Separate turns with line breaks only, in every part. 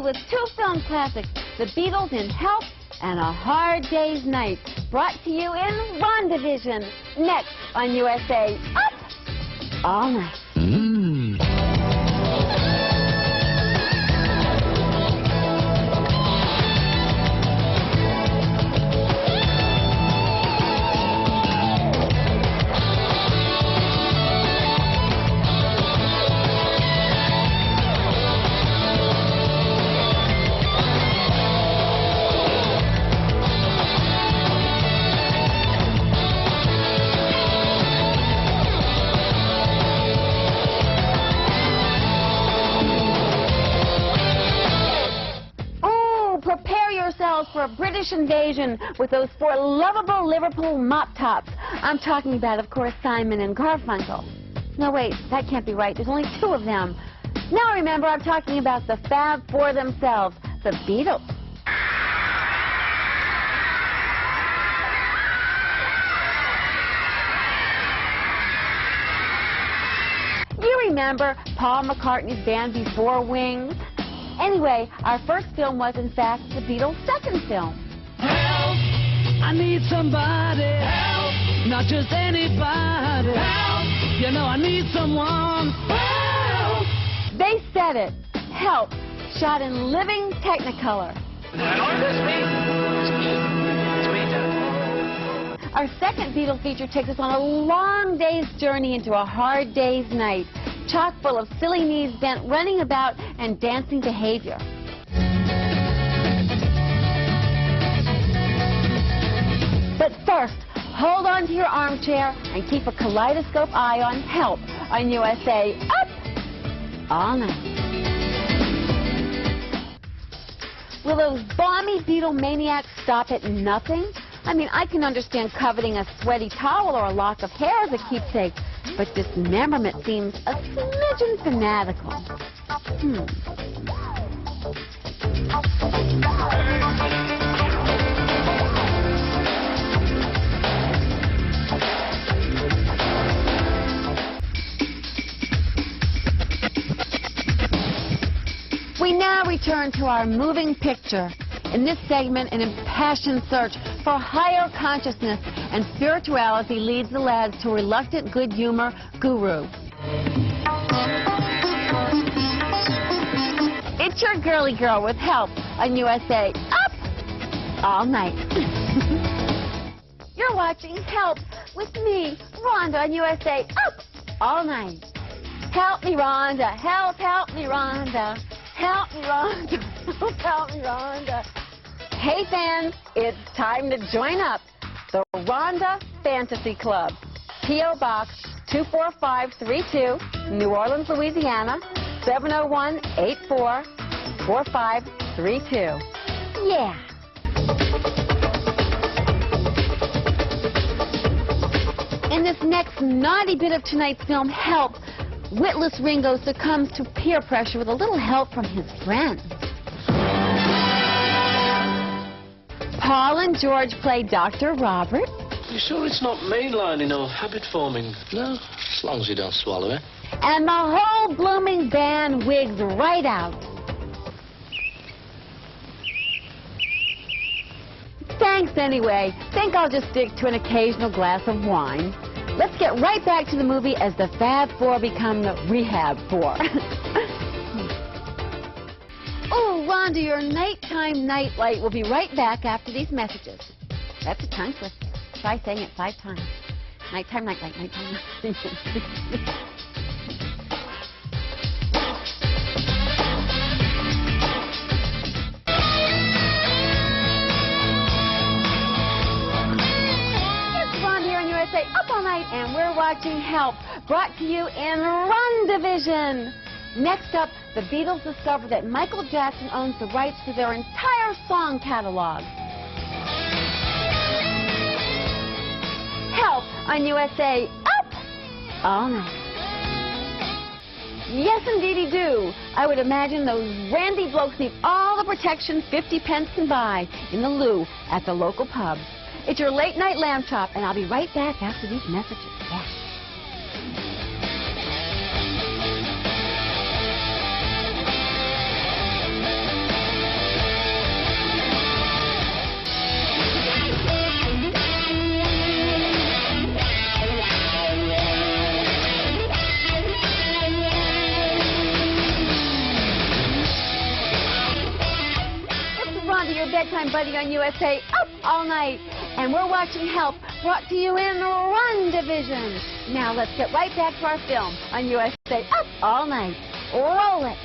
with two film classics, The Beatles in Help and A Hard Day's Night, brought to you in WandaVision, next on USA Up All Night. For a British invasion with those four lovable Liverpool mop tops. I'm talking about, of course, Simon and Garfunkel. No, wait, that can't be right. There's only two of them. Now remember, I'm talking about the Fab Four themselves, the Beatles. You remember Paul McCartney's band before Wings? Anyway, our first film was, in fact, the Beatles' second film.
Help! I need somebody. Help! Not just anybody. Help! You know I need someone. Help!
They said it. Help, shot in living Technicolor. Our second Beatle feature takes us on a long day's journey into a hard day's night, chock full of silly knees bent, running about, and dancing behavior. But first, hold on to your armchair and keep a kaleidoscope eye on Help on USA Up All Night. Will those balmy Beatle maniacs stop at nothing? I mean, I can understand coveting a sweaty towel or a lock of hair as a keepsake, but dismemberment seems a smidgen fanatical. We now return to our moving picture. In this segment, an impassioned search for higher consciousness and spirituality leads the lads to a reluctant good humor guru. It's your girly girl with Help on USA Up All Night. You're watching Help with me, Rhonda, on USA Up All Night. Help me, Rhonda. Help me, Rhonda. Help me, Rhonda. Help me, Rhonda. Hey, fans, it's time to join up. The Rhonda Fantasy Club. P.O. Box 24532, New Orleans, Louisiana, 70184 4532. Yeah. In this next naughty bit of tonight's film, Help, witless Ringo succumbs to peer pressure with a little help from his friends. Paul and George play Dr. Robert.
You sure it's not mainlining or habit forming?
No, as long as you don't swallow it.
And the whole blooming band wigs right out. Thanks anyway. Think I'll just stick to an occasional glass of wine. Let's get right back to the movie as the Fab Four become the Rehab Four. Oh, Rhonda, your nighttime nightlight will be right back after these messages. That's a tongue twister. Try saying it 5 times. Nighttime nightlight, nighttime nightlight. Up All Night, and we're watching Help, brought to you in WandaVision. Next up, the Beatles discover that Michael Jackson owns the rights to their entire song catalog. Help on USA Up All Night. Yes, indeedy do. I would imagine those randy blokes need all the protection 50 pence can buy in the loo at the local pub. It's your late night lamb chop, and I'll be right back after these messages. Yeah. bedtime buddy on USA, up all night. And we're watching Help, brought to you in RHONDAVISION. Now let's get right back to our film on USA, up all night. Roll it.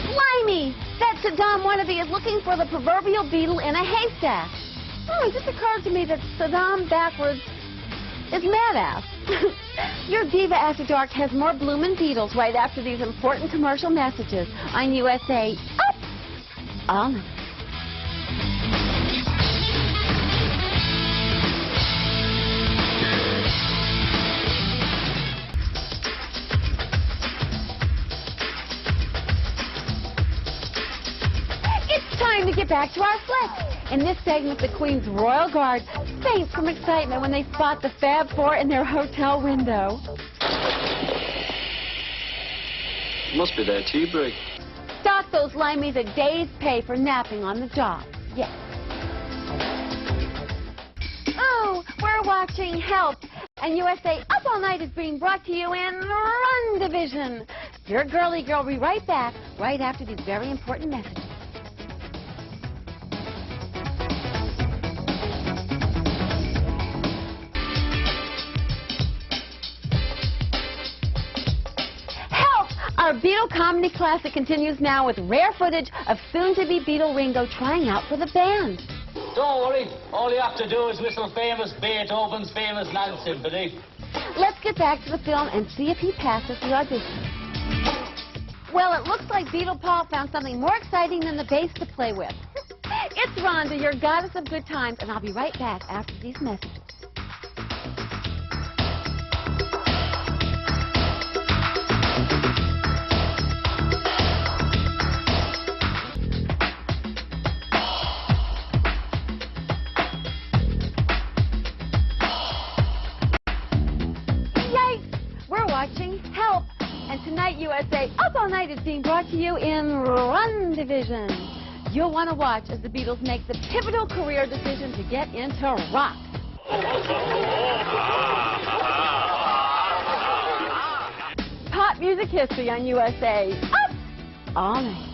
Blimey! That Saddam wannabe is looking for the proverbial beetle in a haystack. Oh, it just occurred to me that Saddam backwards is mad-ass. Your Diva After Dark has more bloomin' Beatles right after these important commercial messages on USA, up all night. Time to get back to our flick. In this segment, the Queen's Royal Guard faints from excitement when they spot the Fab Four in their hotel window.
Must be their tea break.
Stock those limeys a day's pay for napping on the job. Yes. Oh, we're watching Help. And USA Up All Night is being brought to you in RHONDAVISION. Your girly girl will be right back right after these very important messages. Our Beatle comedy classic continues now with rare footage of soon-to-be Beatle Ringo trying out for the band.
Don't worry. All you have to do is whistle famous Beethoven's famous Ninth Symphony.
Let's get back to the film and see if he passes the audition. Well, it looks like Beatle Paul found something more exciting than the bass to play with. It's Rhonda, your goddess of good times, and I'll be right back after these messages. Watching Help, and tonight USA Up All Night is being brought to you in RHONDAVISION. You'll want to watch as the Beatles make the pivotal career decision to get into rock. Pop music history on USA Up All Night.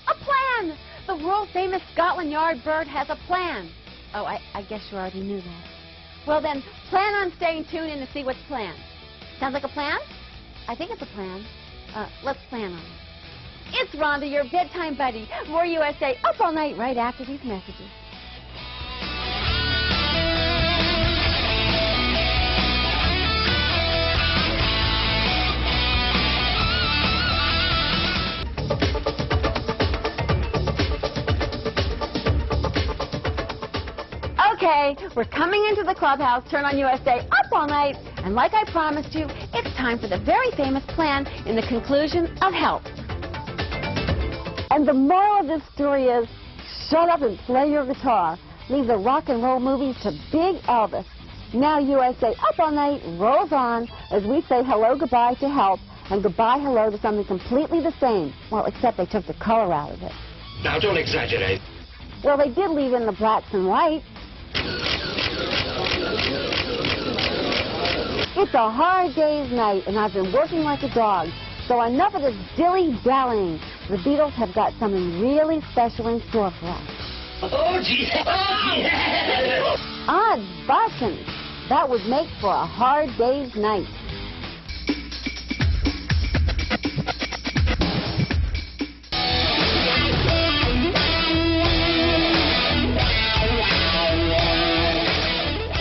A plan! The world-famous Scotland Yard bird has a plan. Oh, I guess you already knew that. Well then, plan on staying tuned in to see what's planned. Sounds like a plan? I think it's a plan. Let's plan on it. It's Rhonda, your bedtime buddy. More USA Up All Night right after these messages. Okay, we're coming into the clubhouse. Turn on USA Up All Night. And like I promised you, it's time for the very famous plan in the conclusion of Help. And the moral of this story is, shut up and play your guitar. Leave the rock and roll movies to Big Elvis. Now USA Up All Night rolls on as we say hello, goodbye to Help, and goodbye, hello to something completely the same. Well, except they took the color out of it.
Now, don't exaggerate.
Well, they did leave in the blacks and whites. It's a hard day's night, and I've been working like a dog. So enough of this dilly-dallying. The Beatles have got something really special in store for us.
Oh, gee. Oh, yeah.
Odd buttons. That would make for a hard day's night.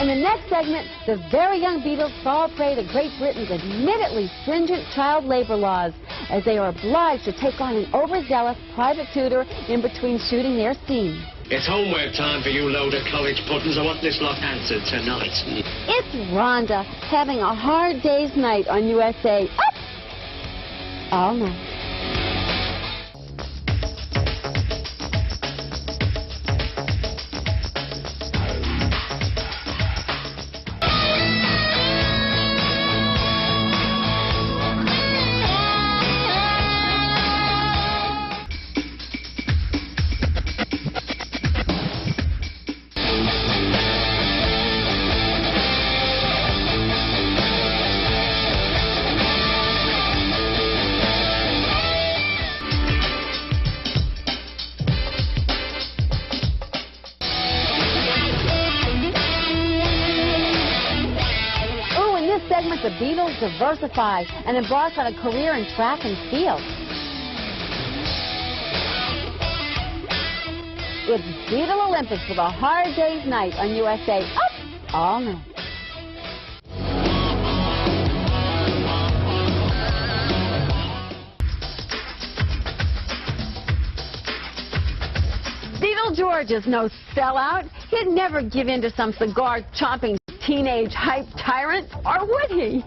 In the next segment, the very young Beatles fall prey to Great Britain's admittedly stringent child labor laws as they are obliged to take on an overzealous private tutor in between shooting their scenes.
It's homework time for you load of college puddings. I want this lot answered tonight.
It's Rhonda having a hard day's night on USA Up All Night. the Beatles diversify and embark on a career in track and field. It's Beatle Olympics with a hard day's night on USA Up All Night. Beatle George is no sellout. He'd never give in to some cigar-chomping teenage hype tyrant, or would he?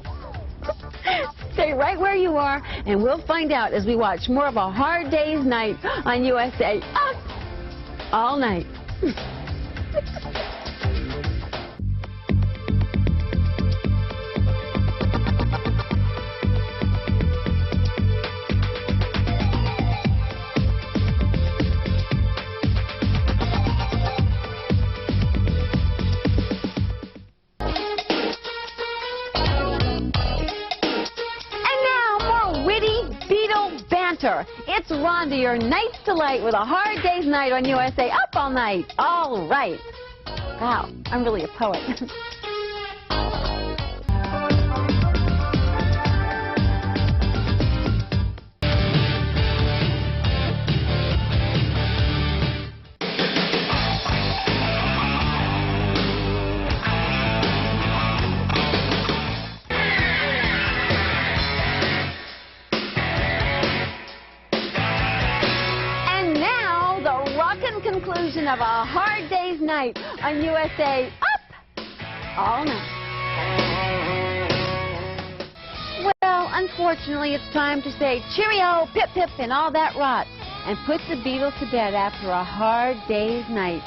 Stay right where you are, and we'll find out as we watch more of a hard day's night on USA Up All Night. It's Rhonda, your night's delight, with a hard day's night on USA Up All Night. All right. Wow, I'm really a poet. Conclusion of a hard day's night on USA Up All Night. Well, unfortunately, it's time to say cheerio, pip pip, and all that rot, and put the Beatles to bed after a hard day's night.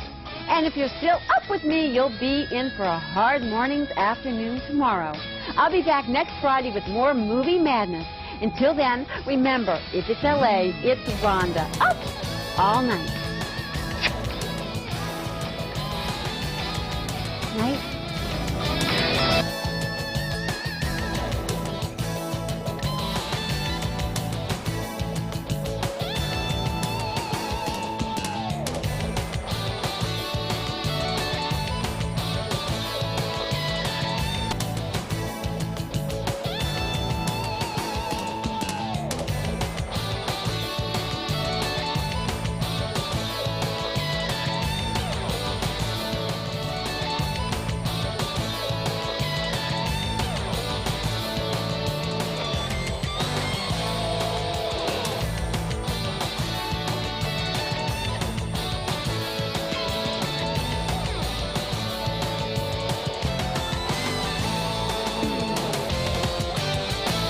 And if you're still up with me, you'll be in for a hard morning's afternoon tomorrow. I'll be back next Friday with more movie madness. Until then, remember, if it's LA, it's Rhonda Up All Night. Night.